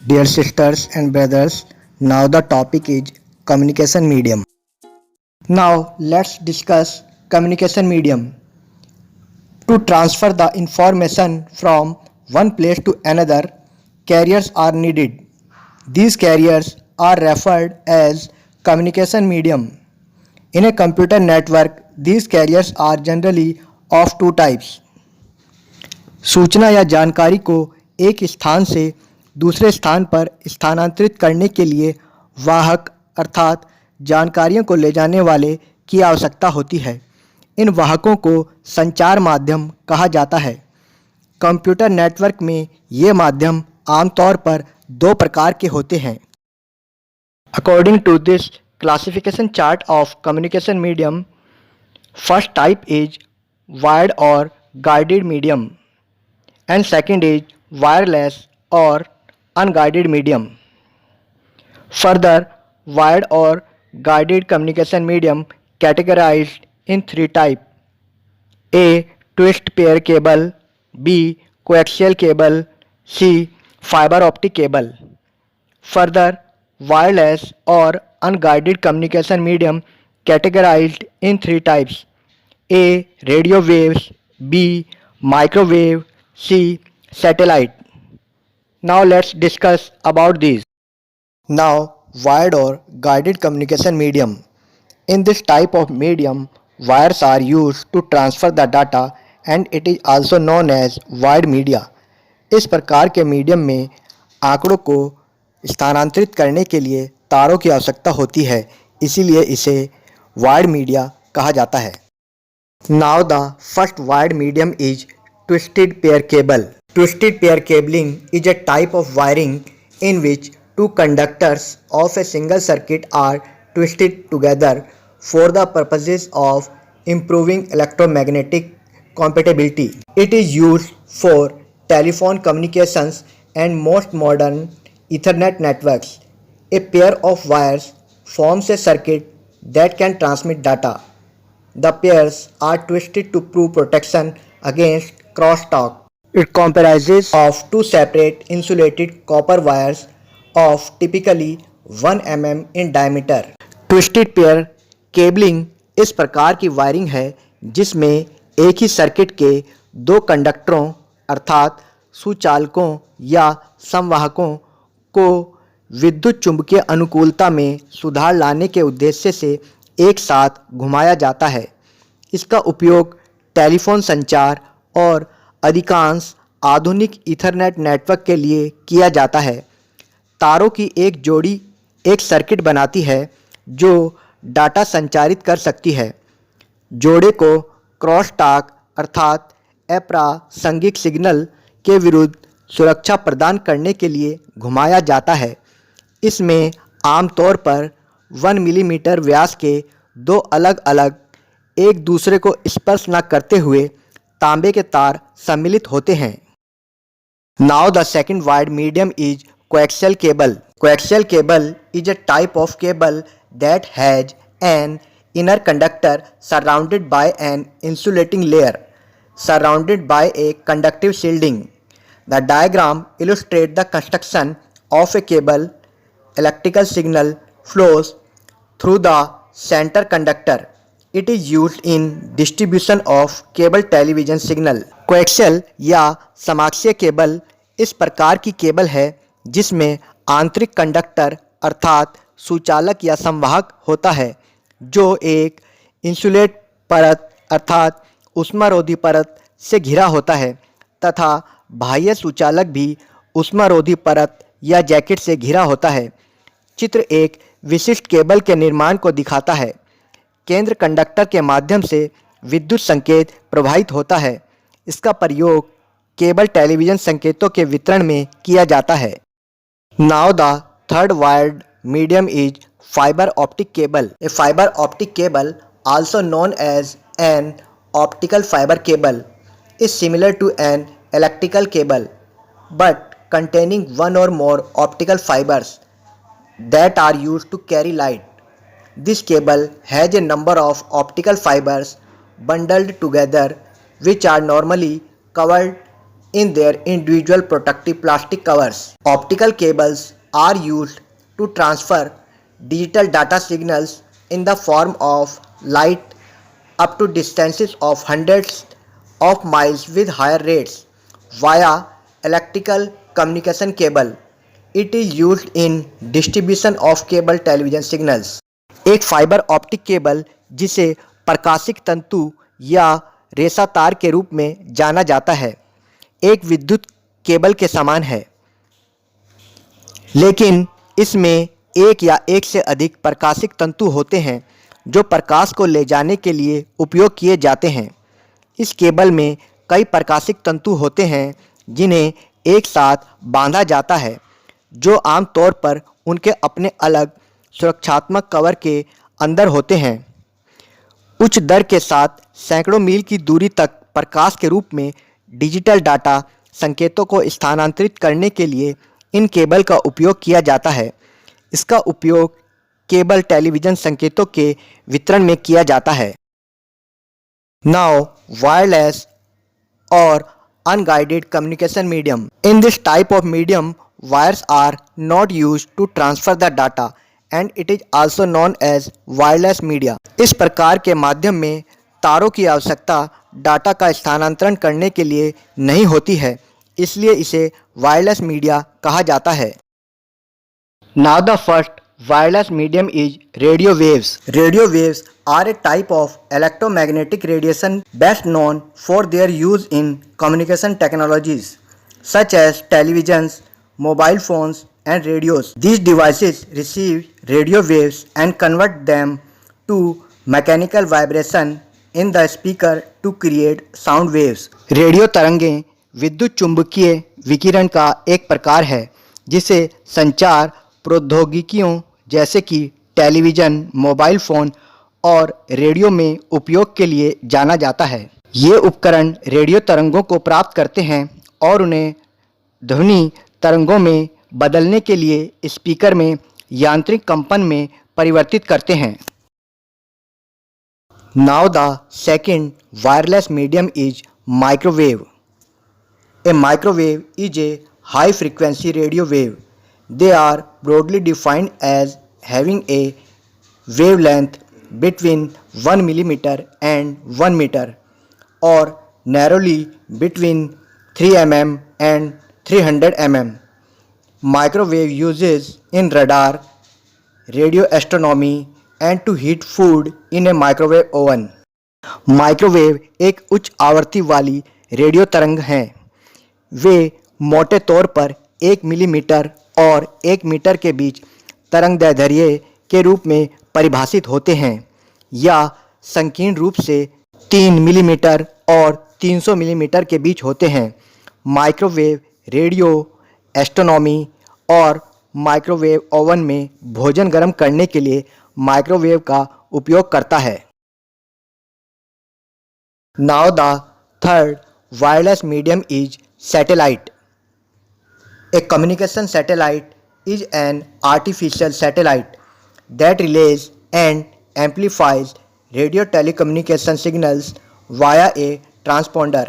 Dear sisters and brothers, now the topic is communication medium. Now let's discuss communication medium. To transfer the information from one place to another, carriers are needed. These carriers are referred as communication medium. In a computer network, these carriers are generally of two types. सूचना या जानकारी को एक स्थान से दूसरे स्थान पर स्थानांतरित करने के लिए वाहक अर्थात जानकारियों को ले जाने वाले की आवश्यकता होती है। इन वाहकों को संचार माध्यम कहा जाता है। कंप्यूटर नेटवर्क में ये माध्यम आमतौर पर दो प्रकार के होते हैं। According to this classification chart of communication medium, first type is wired और guided medium and second is wireless or unguided medium. Further, wired or guided communication medium categorized in three types: A. Twist pair cable, B. Coaxial cable, C. Fiber optic cable. Further, wireless or unguided communication medium categorized in three types: A. Radio waves, B. Microwave, C. Satellite. Now let's discuss about these. Now, wired or guided communication medium. In this type of medium, wires are used to transfer the data and it is also known as wired media. इस प्रकार के medium में आंकड़ों को स्थानांतरित करने के लिए तारों की आवश्यकता होती है, इसीलिए इसे वायर्ड मीडिया कहा जाता है। Now the first wired medium is twisted pair cable. Twisted pair cabling is a type of wiring in which two conductors of a single circuit are twisted together for the purposes of improving electromagnetic compatibility. It is used for telephone communications and most modern Ethernet networks. A pair of wires forms a circuit that can transmit data. The pairs are twisted to prove protection against crosstalk. It comprises of two separate insulated copper wires of typically 1 mm in diameter. Twisted pair cabling इस प्रकार की wiring है जिसमें एक ही circuit के दो कंडक्टरों अर्थात सुचालकों या संवाहकों को विद्युत चुंबकीय अनुकूलता में सुधार लाने के उद्देश्य से एक साथ घुमाया जाता है। इसका उपयोग टेलीफोन संचार और अधिकांश आधुनिक ईथरनेट नेटवर्क के लिए किया जाता है। तारों की एक जोड़ी एक सर्किट बनाती है जो डाटा संचारित कर सकती है। जोड़े को क्रॉस टॉक अर्थात अप्रासंगिक सिग्नल के विरुद्ध सुरक्षा प्रदान करने के लिए घुमाया जाता है। इसमें आमतौर पर 1 मिलीमीटर व्यास के दो अलग अलग एक दूसरे को स्पर्श न करते हुए तांबे के तार सम्मिलित होते हैं। Now the second wired medium is coaxial cable. Coaxial cable is a type of cable that has an inner conductor surrounded by an insulating layer surrounded by a conductive shielding. The diagram illustrates the construction of a cable. Electrical signal flows through the center conductor. It is used in distribution of cable television signal. Coaxial या समाक्षीय cable इस प्रकार की cable है जिसमें आंतरिक conductor अर्थात सुचालक या संवाहक होता है जो एक इंसुलेट परत अर्थात ऊष्मारोधी परत से घिरा होता है तथा बाह्य सुचालक भी ऊष्मारोधी परत या जैकेट से घिरा होता है। चित्र एक विशिष्ट केबल के निर्माण को दिखाता है। केंद्र कंडक्टर के माध्यम से विद्युत संकेत प्रवाहित होता है। इसका प्रयोग केबल टेलीविजन संकेतों के वितरण में किया जाता है। Now the third wired medium is fiber optic cable. A fiber optic cable, also known as an optical fiber cable, is similar to an electrical cable but containing one or more optical fibers that are used to carry light. This cable has a number of optical fibers bundled together which are normally covered in their individual protective plastic covers. Optical cables are used to transfer digital data signals in the form of light up to distances of hundreds of miles with higher rates via electrical communication cable. It is used in distribution of cable television signals. एक fibre optic cable जिसे प्रकाशिक तंतु या रेशा तार के रूप में जाना जाता है एक विद्युत केबल के समान है, लेकिन इसमें एक या एक से अधिक प्रकाशिक तंतु होते हैं जो प्रकाश को ले जाने के लिए उपयोग किए जाते हैं। इस केबल में कई प्रकाशिक तंतु होते हैं जिन्हें एक साथ बांधा जाता है, जो आमतौर पर उनके अपने अलग सुरक्षात्मक कवर के अंदर होते हैं। उच्च दर के साथ सैकड़ों मील की दूरी तक प्रकाश के रूप में डिजिटल डाटा संकेतों को स्थानांतरित करने के लिए इन केबल का उपयोग किया जाता है। इसका उपयोग केबल टेलीविजन संकेतों के वितरण में किया जाता है। Now wireless or unguided communication medium. In this type of medium, wires are not used to transfer the data and it is also known as wireless media. इस प्रकार के माध्यम में तारों की आवश्यकता डाटा का स्थानांतरण करने के लिए नहीं होती है, इसलिए इसे वायरलेस मीडिया कहा जाता है। Now the first wireless medium is radio waves. Radio waves are a type of electromagnetic radiation best known for their use in communication technologies such as televisions, mobile phones and radios. These devices receive radio waves and convert them to mechanical vibration in the speaker to create sound waves. Radio तरंगें विद्युत चुंबकीय विकिरण का एक प्रकार है जिसे संचार प्रौद्योगिकियों जैसे कि टेलीविज़न, मोबाइल फ़ोन और रेडियो में उपयोग के लिए जाना जाता है। ये उपकरण रेडियो तरंगों को प्राप्त करते हैं और उन्हें ध्वनि तरंगों में बदलने के लिए स्पीकर में यांत्रिक कंपन में परिवर्तित करते हैं। Now the second wireless medium is microwave. A microwave is a high frequency radio wave. They are broadly defined as having a wavelength between 1 millimeter and 1 meter or narrowly between 3 mm and 300 mm. Microwave uses in radar, radio astronomy and to heat food in a microwave oven. Microwave एक उच्च आवृत्ति वाली radio तरंग हैं। वे मोटे तौर पर 1 millimetre और 1 मीटर के बीच तरंगदैर्ध्य के रूप में परिभाषित होते हैं या संकीर्ण रूप से 3 मिलीमीटर और 300 मिलीमीटर के बीच होते हैं। माइक्रोवेव रेडियो एस्ट्रोनॉमी और माइक्रोवेव ओवन में भोजन गर्म करने के लिए माइक्रोवेव का उपयोग करता है। Now the third wireless medium is satellite. A communication satellite is an artificial satellite that relays and amplifies radio telecommunication signals via a transponder.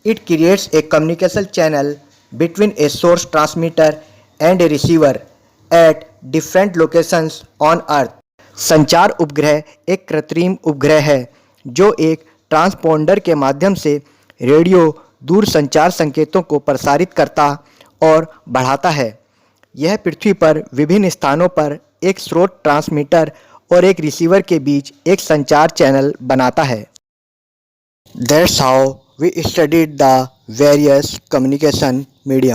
It creates a communication channel between a source transmitter and a receiver at different locations on Earth. संचार उपग्रह एक कृत्रिम उपग्रह है जो एक transponder के माध्यम से रेडियो दूर संचार संकेतों को प्रसारित करता और बढ़ाता है। यह पृथ्वी पर विभिन्न स्थानों पर एक स्रोत ट्रांसमीटर और एक रिसीवर के बीच एक संचार चैनल बनाता है। That's how we studied the various communication medium.